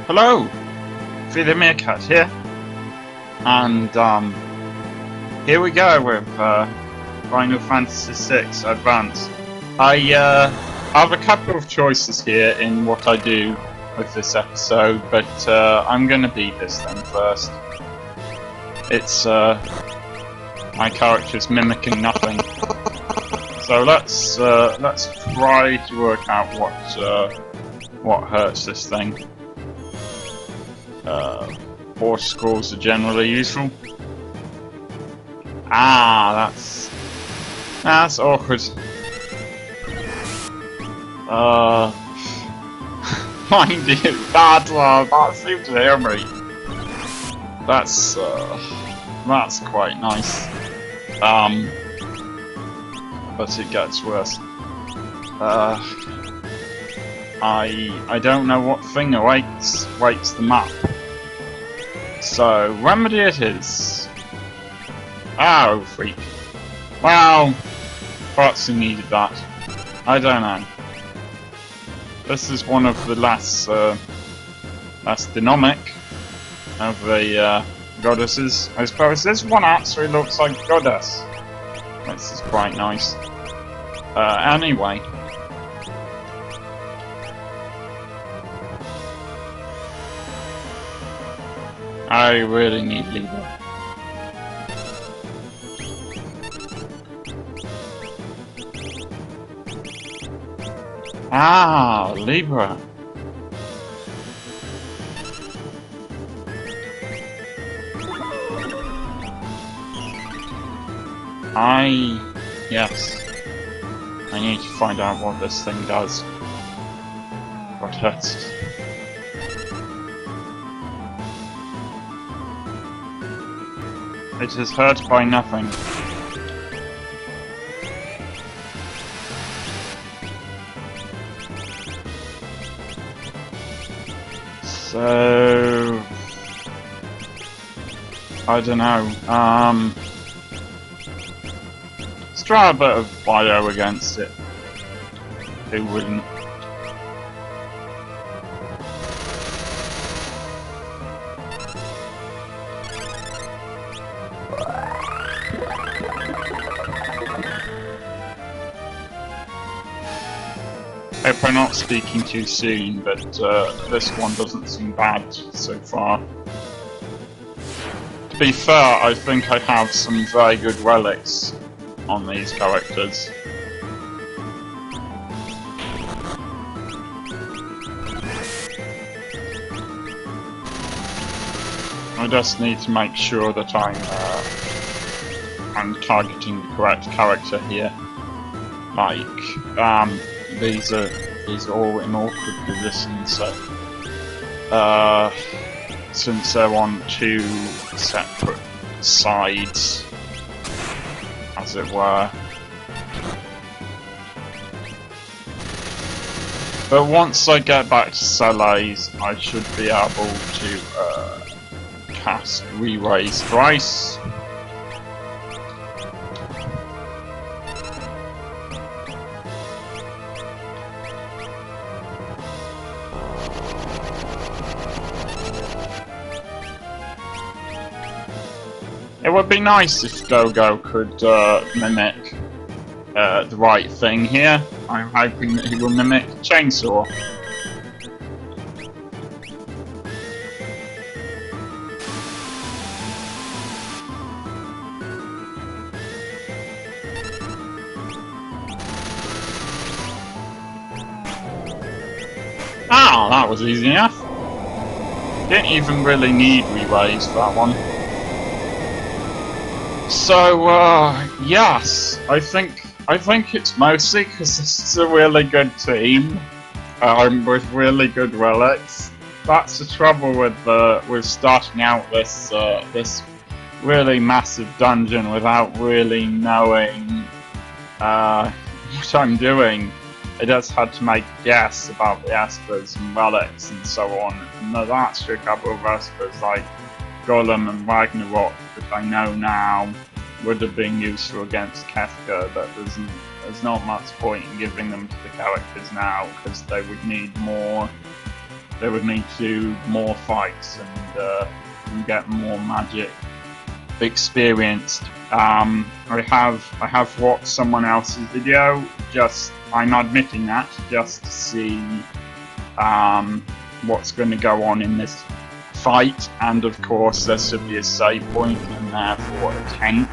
Hello, Feeder Meerkat here, and here we go with Final Fantasy VI Advance. I have a couple of choices here in what I do with this episode, but I'm gonna beat this thing first. It's my character's mimicking nothing, so let's try to work out what hurts this thing. 4 scores are generally useful. Ah, that's awkward. Mind you, that seems to hear me. That's quite nice. But it gets worse. I don't know what thing awaits the map. So, remedy it is. Oh, freak. Well, perhaps he needed that. I don't know. This is one of the less dynamic of the goddesses. I suppose this one actually looks like a goddess. This is quite nice. Anyway. I really need Libra. Ah, Libra. Yes. I need to find out what this thing does. What hurts it. It is hurt by nothing. So I don't know. Let's try a bit of bio against it. Who wouldn't? I hope I'm not speaking too soon, but this one doesn't seem bad so far. To be fair, I think I have some very good relics on these characters. I just need to make sure that I'm targeting the correct character here. Like, these are all in awkward positions, so since they're on 2 separate sides, as it were. But once I get back to Salais, I should be able to cast Re-Raise Thrice. It would be nice if Dogo could mimic the right thing here. I'm hoping that he will mimic Chainsaw. Ah, that was easy enough. Didn't even really need Re-Raise for that one. So, yes, I think it's mostly because this is a really good team, with really good relics. That's the trouble with starting out this really massive dungeon without really knowing what I'm doing. I just had to make a guess about the Espers and relics and so on, and there's actually a couple of Espers like Golem and Ragnarok that I know now would have been useful against Kefka, but there's not much point in giving them to the characters now because they would need more they would need to do more fights and get more magic experienced. I have watched someone else's video. I'm admitting that just to see what's going to go on in this fight, and of course there should be a save point and therefore a tent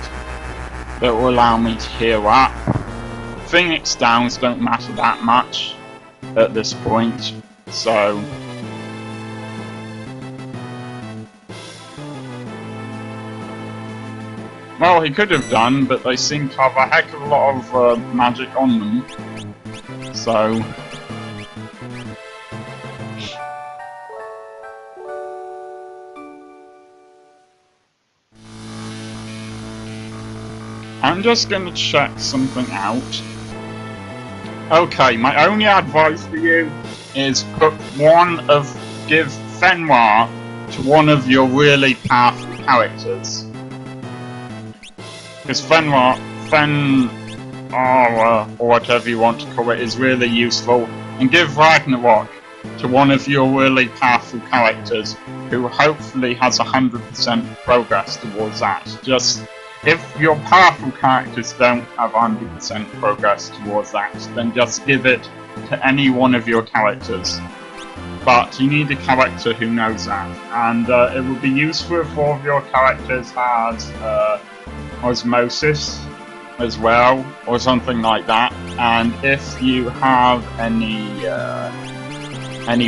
that will allow me to heal up. Phoenix downs don't matter that much at this point, so well, he could have done, but they seem to have a heck of a lot of magic on them, so I'm just going to check something out. Okay, my only advice for you is give Fenrir to one of your really powerful characters. Because or whatever you want to call it, is really useful. And give Ragnarok to one of your really powerful characters who hopefully has 100% progress towards that. Just, if your powerful characters don't have 100% progress towards that, then just give it to any one of your characters. But you need a character who knows that. And it would be useful if all of your characters had osmosis as well, or something like that. And if you have any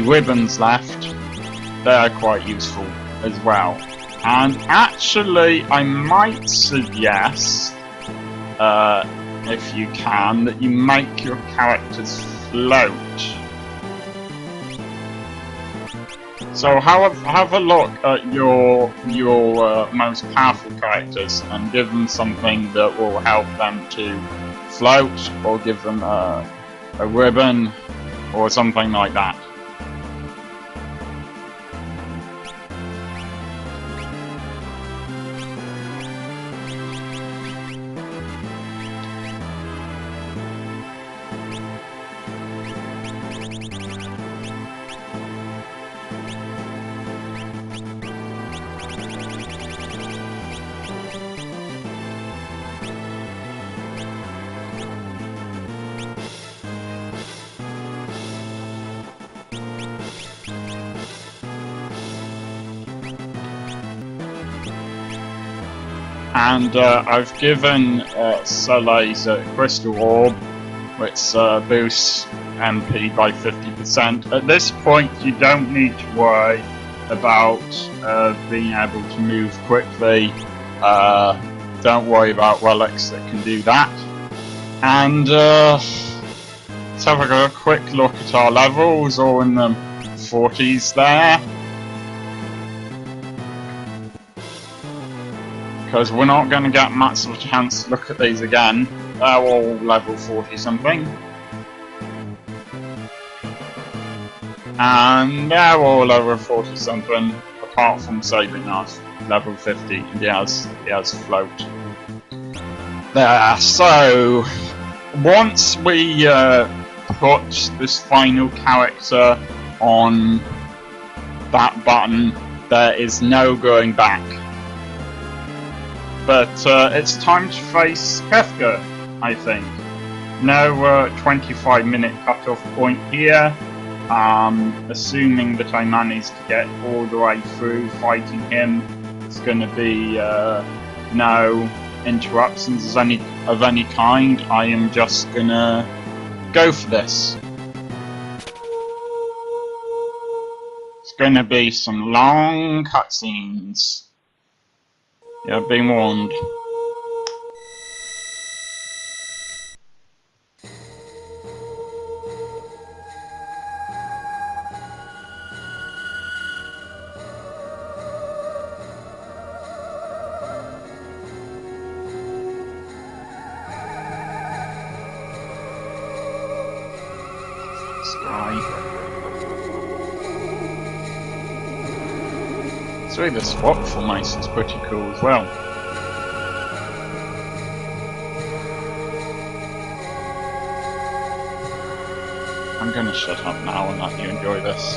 ribbons left, they're quite useful as well. And actually, I might suggest, if you can, that you make your characters float. So have a look at your most powerful characters and give them something that will help them to float, or give them a ribbon or something like that. And I've given Soleil's Crystal Orb, which boosts MP by 50%. At this point, you don't need to worry about being able to move quickly. Don't worry about relics that can do that. And let's have a quick look at our levels, all in the 40s there. Because we're not going to get much of a chance to look at these again. They're all level 40 something. And they're all over 40 something, apart from saving us level 50, and he has float. There, so once we put this final character on that button, there is no going back. But it's time to face Kefka, I think. No 25-minute cutoff point here. Assuming that I manage to get all the way through fighting him, it's going to be no interruptions of any kind. I am just going to go for this. It's going to be some long cutscenes. Yeah, I've been warned. So the swap formation's pretty cool as well. I'm gonna shut up now and let you enjoy this.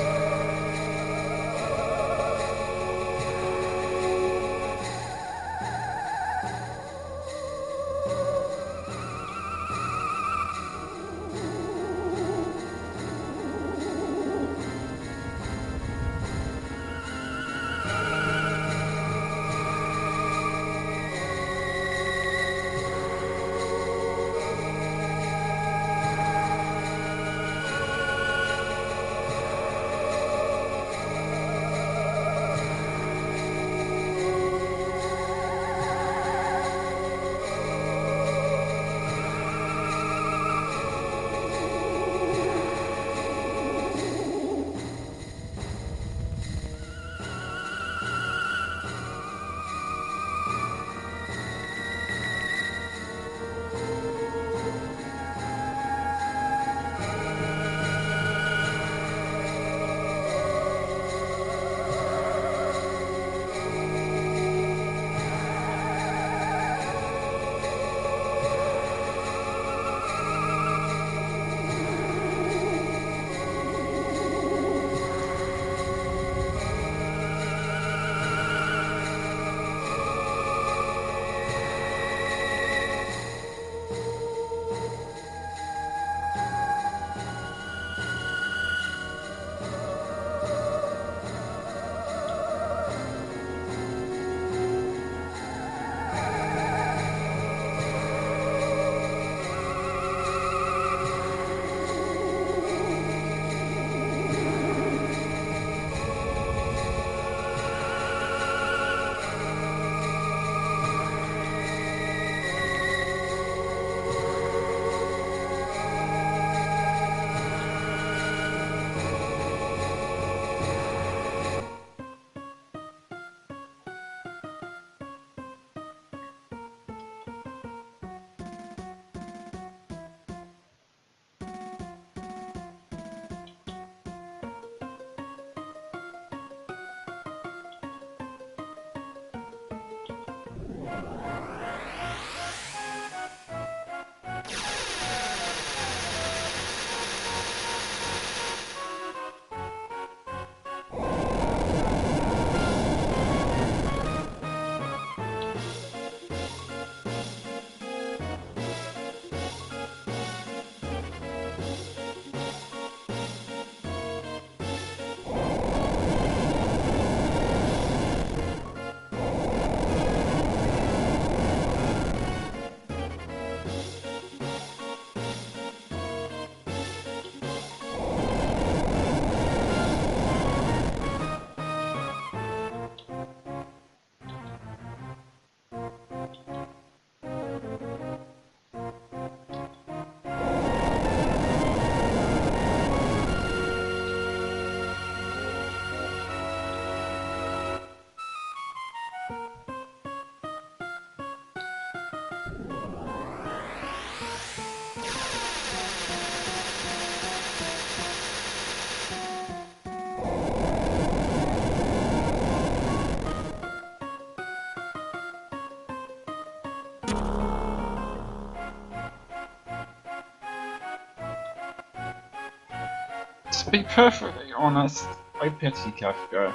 To be perfectly honest, I pity Kefka.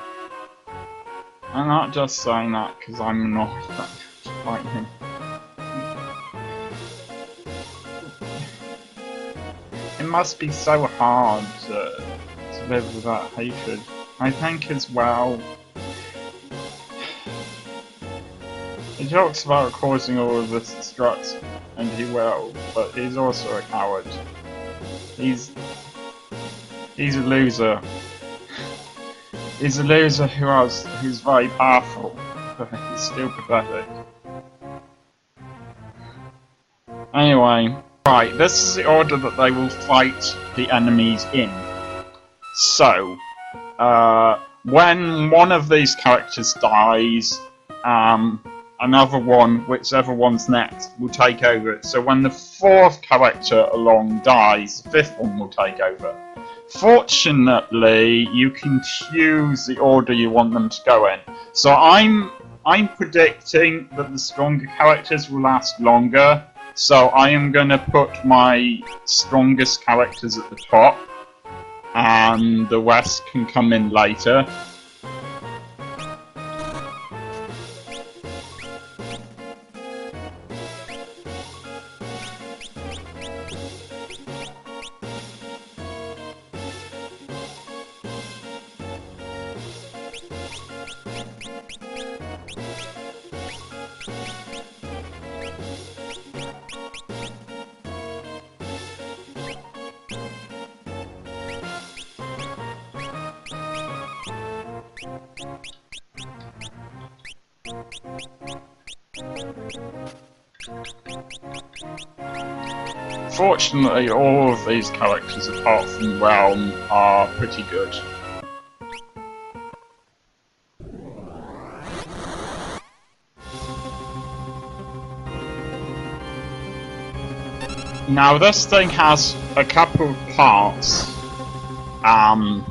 I'm not just saying that because I'm annoyed that I have to fight him. It must be so hard to live with that hatred. I think as well, he talks about causing all of this destruction, and he will, but he's also a coward. He's a loser. He's a loser who's very powerful, but he's still pathetic. Anyway, right, this is the order that they will fight the enemies in. So, when one of these characters dies, another one, whichever one's next, will take over it. So when the fourth character along dies, the fifth one will take over. Fortunately, you can choose the order you want them to go in. So I'm predicting that the stronger characters will last longer. So I am going to put my strongest characters at the top, and the rest can come in later. Fortunately, all of these characters, apart from Realm, are pretty good. Now, this thing has a couple of parts. I'm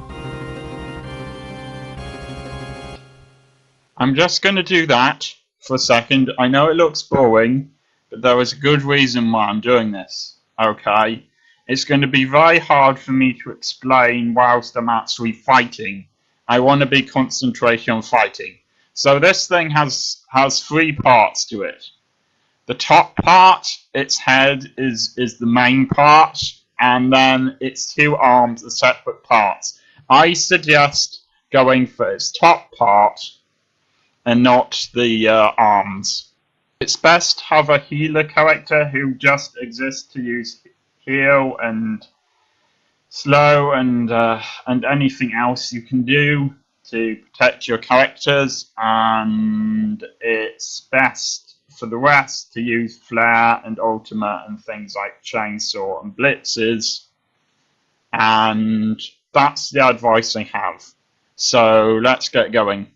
just going to do that for a second. I know it looks boring, but there is a good reason why I'm doing this. Okay? It's going to be very hard for me to explain whilst I'm actually fighting. I want to be concentrating on fighting. So this thing has three parts to it. The top part, its head, is the main part, and then its two arms are separate parts. I suggest going for its top part and not the arms. It's best to have a healer character who just exists to use heal and slow and anything else you can do to protect your characters, and it's best for the rest to use flare and ultimate and things like chainsaw and blitzes, and that's the advice I have. So let's get going.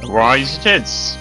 Rise it is.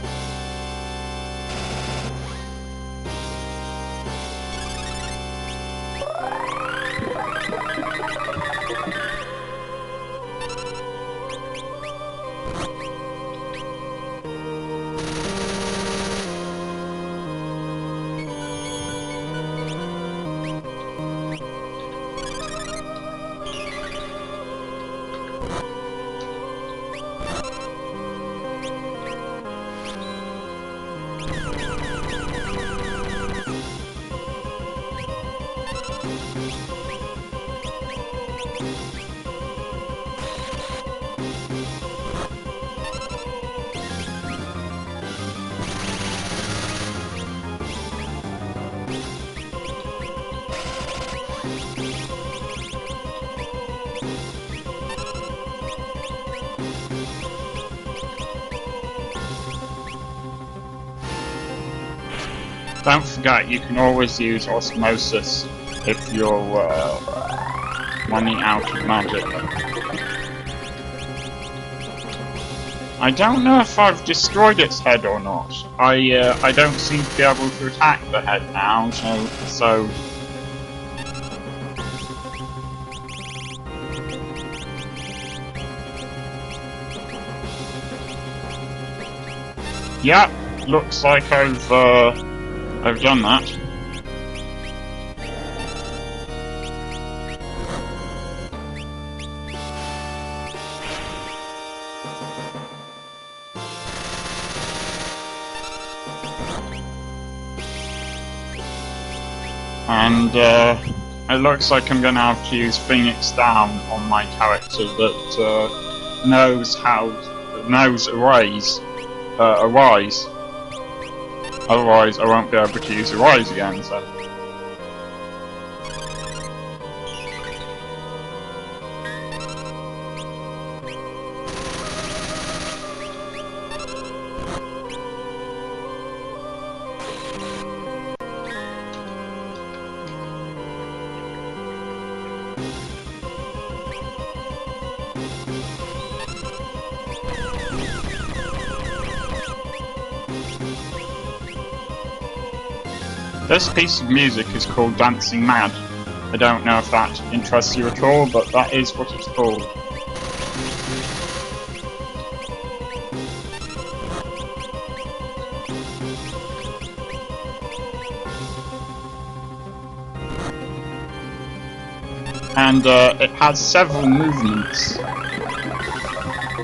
Don't forget, you can always use osmosis if you're running out of magic. I don't know if I've destroyed its head or not. I don't seem to be able to attack the head now, so yeah, looks like I've done that. And it looks like I'm gonna have to use Phoenix Down on my character that knows Arise. Otherwise, I won't be able to use Arise again. So. This piece of music is called Dancing Mad. I don't know if that interests you at all, but that is what it's called. And it has several movements,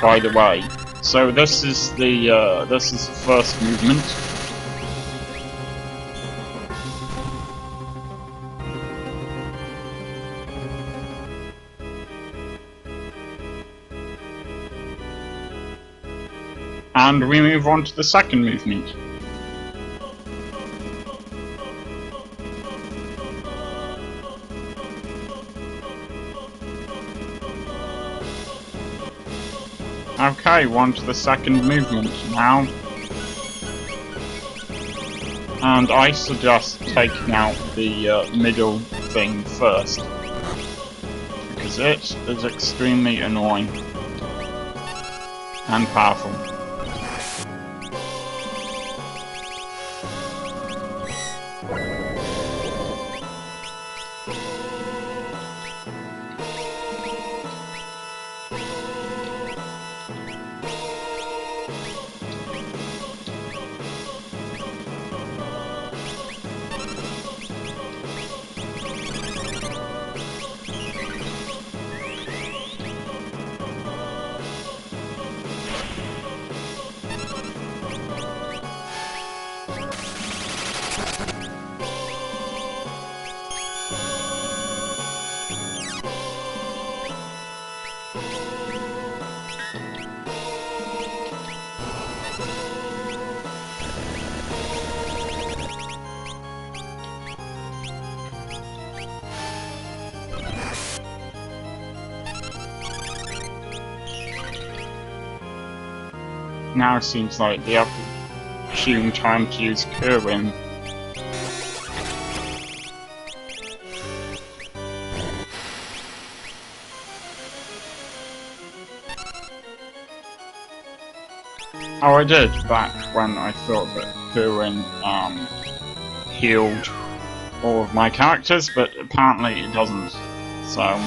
by the way. So this is the first movement. And we move on to the second movement. Okay, we're on to the second movement now. And I suggest taking out the middle thing first, because it is extremely annoying and powerful. Now seems like the opportune time to use Kerwin. Oh, I did, back when I thought that doing healed all of my characters, but apparently it doesn't, so...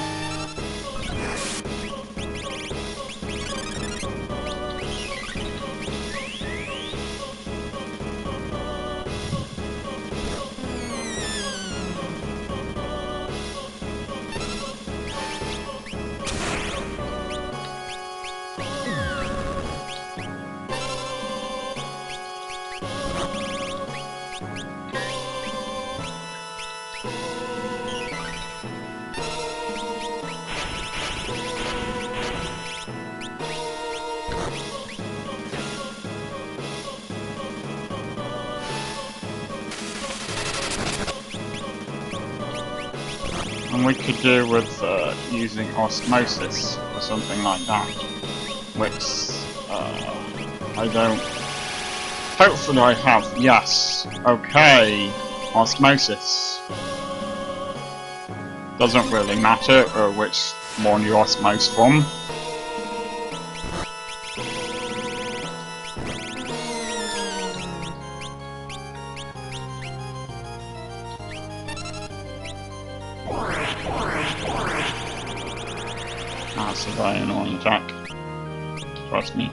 And we could do with using osmosis or something like that, which I don't... Hopefully I have, yes, okay, osmosis. Doesn't really matter which one you osmose from. That's a very annoying attack. Trust me.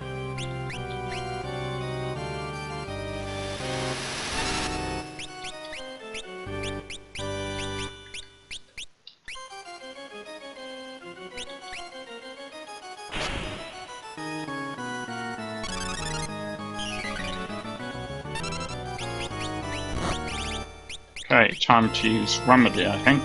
Okay, time to use Remedy, I think.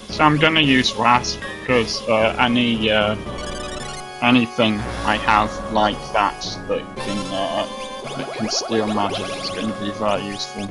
So I'm gonna use Rasp because anything I have like that can steal magic is going to be very useful.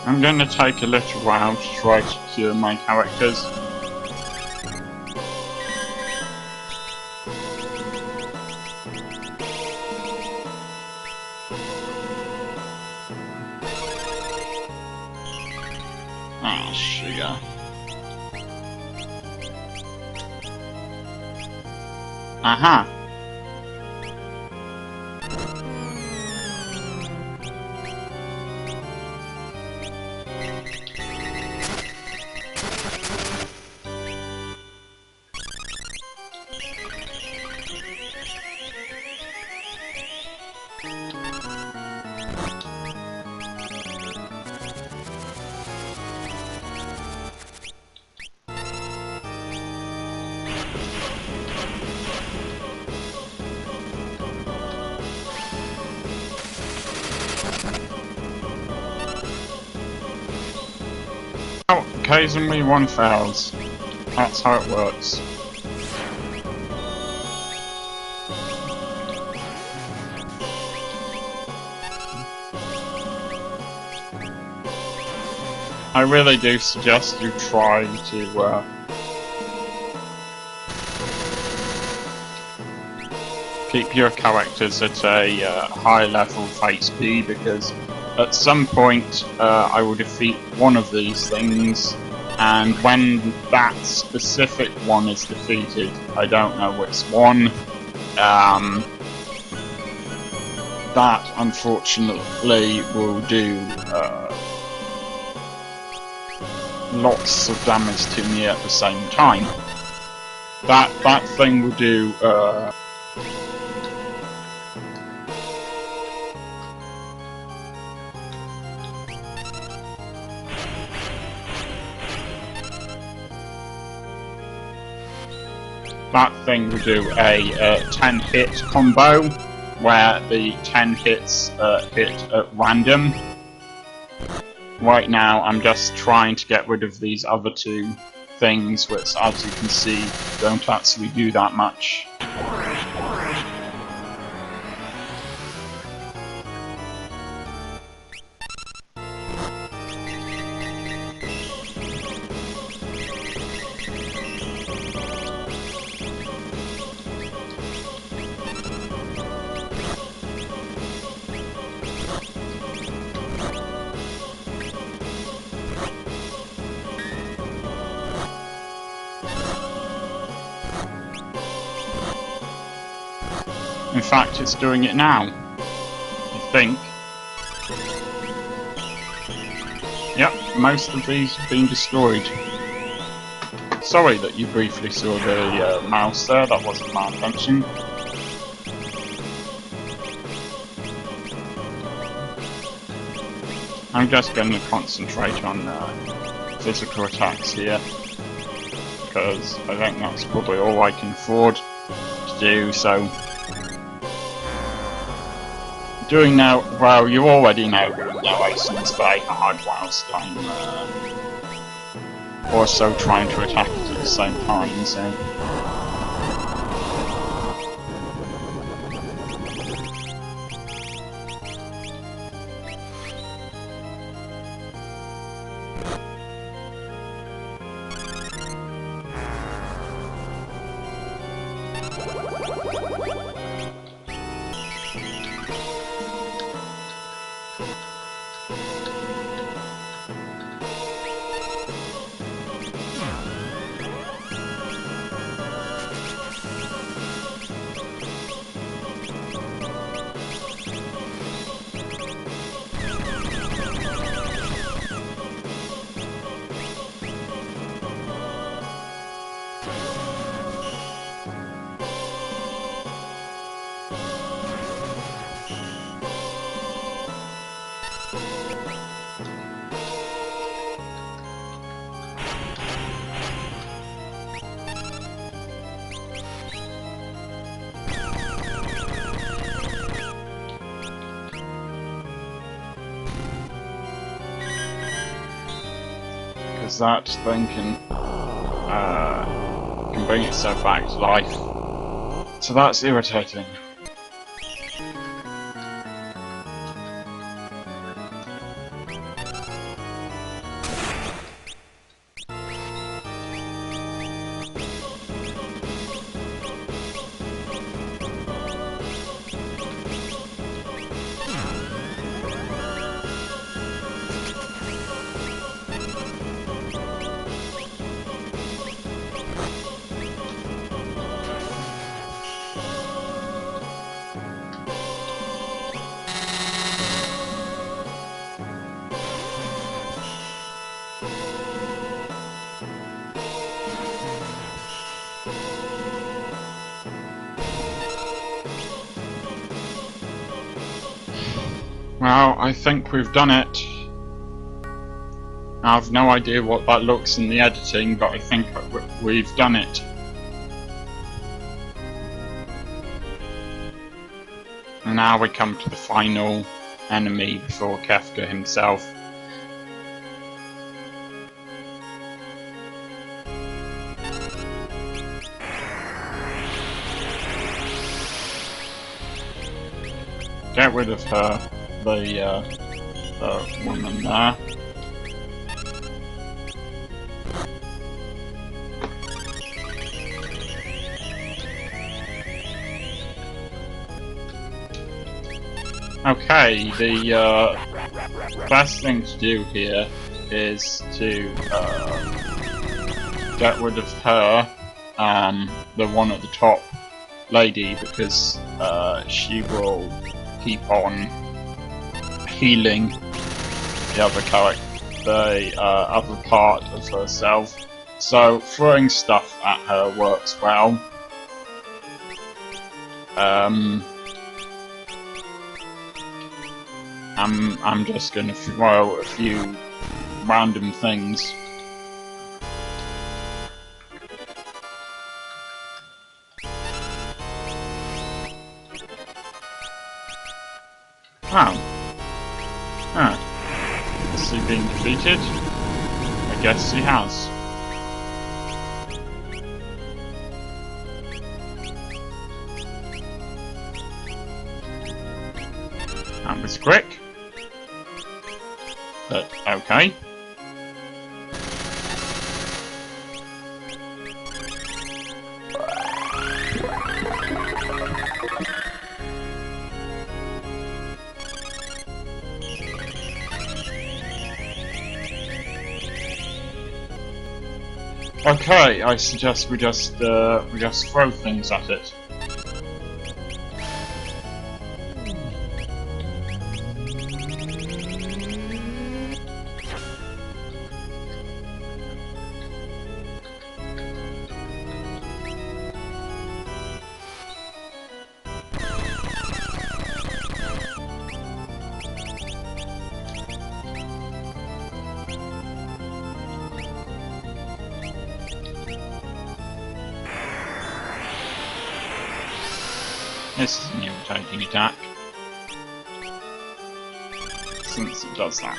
I'm going to take a little while to try to cure my characters. Ah, sugar. Aha! Oh, occasionally one fails. That's how it works. I really do suggest you try to keep your characters at a high level of HP, because at some point I will defeat one of these things, and when that specific one is defeated, I don't know which one, that unfortunately will do lots of damage to me at the same time. That thing will do a 10-hit combo, where the 10 hits hit at random, Right now, I'm just trying to get rid of these other two things, which, as you can see, don't actually do that much. In fact, it's doing it now, I think. Yep, most of these have been destroyed. Sorry that you briefly saw the mouse there, that wasn't my intention. I'm just going to concentrate on physical attacks here, because I think that's probably all I can afford to do, so... Doing now, well, you already know narration is very hard whilst I'm also trying to attack it at the same time, so... That thing can bring itself back to life. So that's irritating. Well, I think we've done it. I have no idea what that looks in the editing, but I think we've done it. And now we come to the final enemy before Kefka himself. Get rid of her, the woman there. Okay, the best thing to do here is to get rid of her, the one at the top lady, because she will keep on healing the other other part of herself. So throwing stuff at her works well. I'm just gonna throw a few random things. Has he been defeated? I guess he has. That was quick. But, okay. Okay, I suggest we just throw things at it. This is an irritating attack, since it does that.